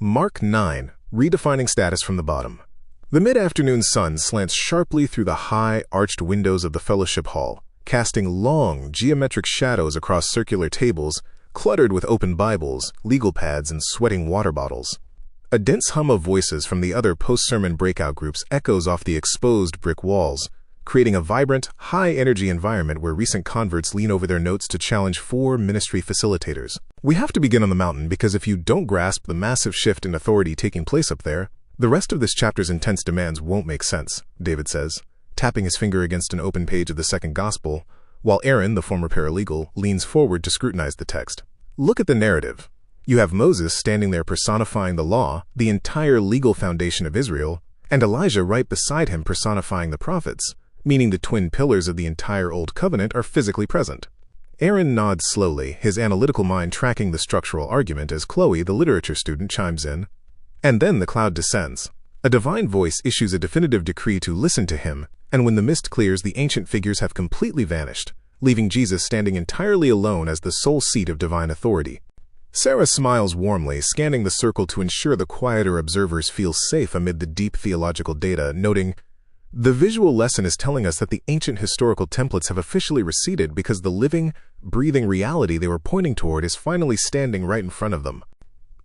Mark 9, Redefining Status from the Bottom. The mid-afternoon sun slants sharply through the high, arched windows of the fellowship hall, casting long, geometric shadows across circular tables cluttered with open Bibles, legal pads, and sweating water bottles. A dense hum of voices from the other post-sermon breakout groups echoes off the exposed brick walls, creating a vibrant, high-energy environment where recent converts lean over their notes to challenge 4 ministry facilitators. We have to begin on the mountain because if you don't grasp the massive shift in authority taking place up there, the rest of this chapter's intense demands won't make sense, David says, tapping his finger against an open page of the second gospel, while Aaron, the former paralegal, leans forward to scrutinize the text. Look at the narrative. You have Moses standing there personifying the law, the entire legal foundation of Israel, and Elijah right beside him personifying the prophets, meaning the twin pillars of the entire Old Covenant are physically present. Aaron nods slowly, his analytical mind tracking the structural argument as Chloe, the literature student, chimes in. And then the cloud descends. A divine voice issues a definitive decree to listen to him, and when the mist clears, the ancient figures have completely vanished, leaving Jesus standing entirely alone as the sole seat of divine authority. Sarah smiles warmly, scanning the circle to ensure the quieter observers feel safe amid the deep theological data, noting, "The visual lesson is telling us that the ancient historical templates have officially receded because the living, breathing reality they were pointing toward is finally standing right in front of them."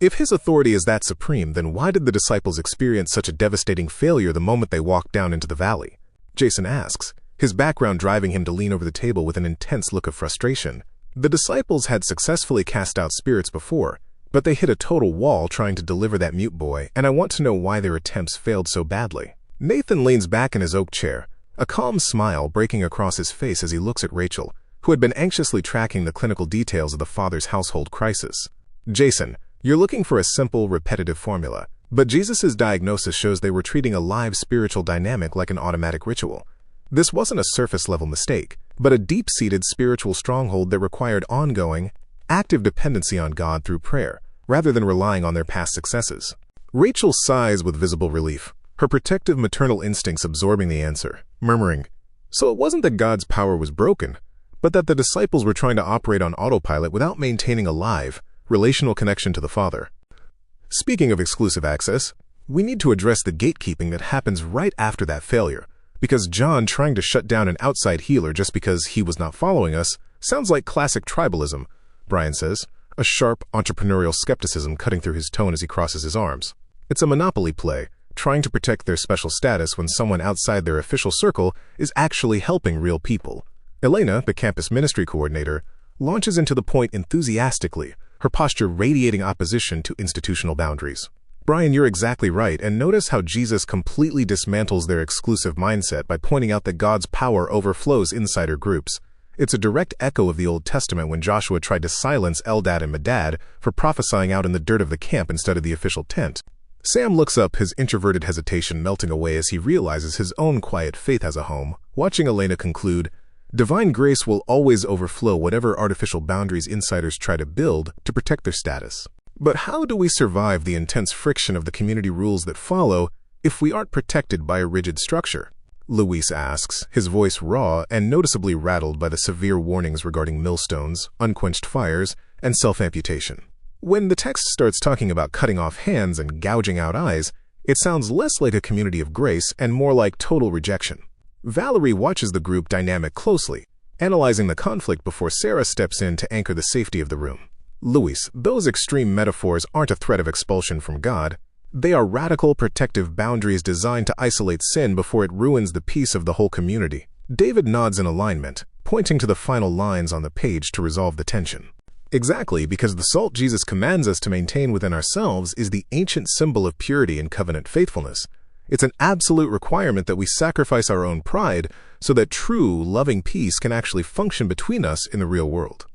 If his authority is that supreme, then why did the disciples experience such a devastating failure the moment they walked down into the valley? Jason asks, his background driving him to lean over the table with an intense look of frustration. The disciples had successfully cast out spirits before, but they hit a total wall trying to deliver that mute boy, and I want to know why their attempts failed so badly. Nathan leans back in his oak chair, a calm smile breaking across his face as he looks at Rachel, who had been anxiously tracking the clinical details of the father's household crisis. Jason, you're looking for a simple, repetitive formula, but Jesus' diagnosis shows they were treating a live spiritual dynamic like an automatic ritual. This wasn't a surface-level mistake, but a deep-seated spiritual stronghold that required ongoing, active dependency on God through prayer, rather than relying on their past successes. Rachel sighs with visible relief, her protective maternal instincts absorbing the answer, murmuring, "So it wasn't that God's power was broken, but that the disciples were trying to operate on autopilot without maintaining a live, relational connection to the Father." Speaking of exclusive access, we need to address the gatekeeping that happens right after that failure, because John trying to shut down an outside healer just because he was not following us sounds like classic tribalism, Brian says, a sharp entrepreneurial skepticism cutting through his tone as he crosses his arms. It's a monopoly play, trying to protect their special status when someone outside their official circle is actually helping real people. Elena, the campus ministry coordinator, launches into the point enthusiastically, her posture radiating opposition to institutional boundaries. Brian, you're exactly right, and notice how Jesus completely dismantles their exclusive mindset by pointing out that God's power overflows insider groups. It's a direct echo of the Old Testament when Joshua tried to silence Eldad and Medad for prophesying out in the dirt of the camp instead of the official tent. Sam looks up, his introverted hesitation melting away as he realizes his own quiet faith has a home, watching Elena conclude, "Divine grace will always overflow whatever artificial boundaries insiders try to build to protect their status." But how do we survive the intense friction of the community rules that follow if we aren't protected by a rigid structure? Luis asks, his voice raw and noticeably rattled by the severe warnings regarding millstones, unquenched fires, and self-amputation. When the text starts talking about cutting off hands and gouging out eyes, it sounds less like a community of grace and more like total rejection. Valerie watches the group dynamic closely, analyzing the conflict before Sarah steps in to anchor the safety of the room. Luis, those extreme metaphors aren't a threat of expulsion from God. They are radical protective boundaries designed to isolate sin before it ruins the peace of the whole community. David nods in alignment, pointing to the final lines on the page to resolve the tension. Exactly, because the salt Jesus commands us to maintain within ourselves is the ancient symbol of purity and covenant faithfulness. It's an absolute requirement that we sacrifice our own pride so that true, loving peace can actually function between us in the real world.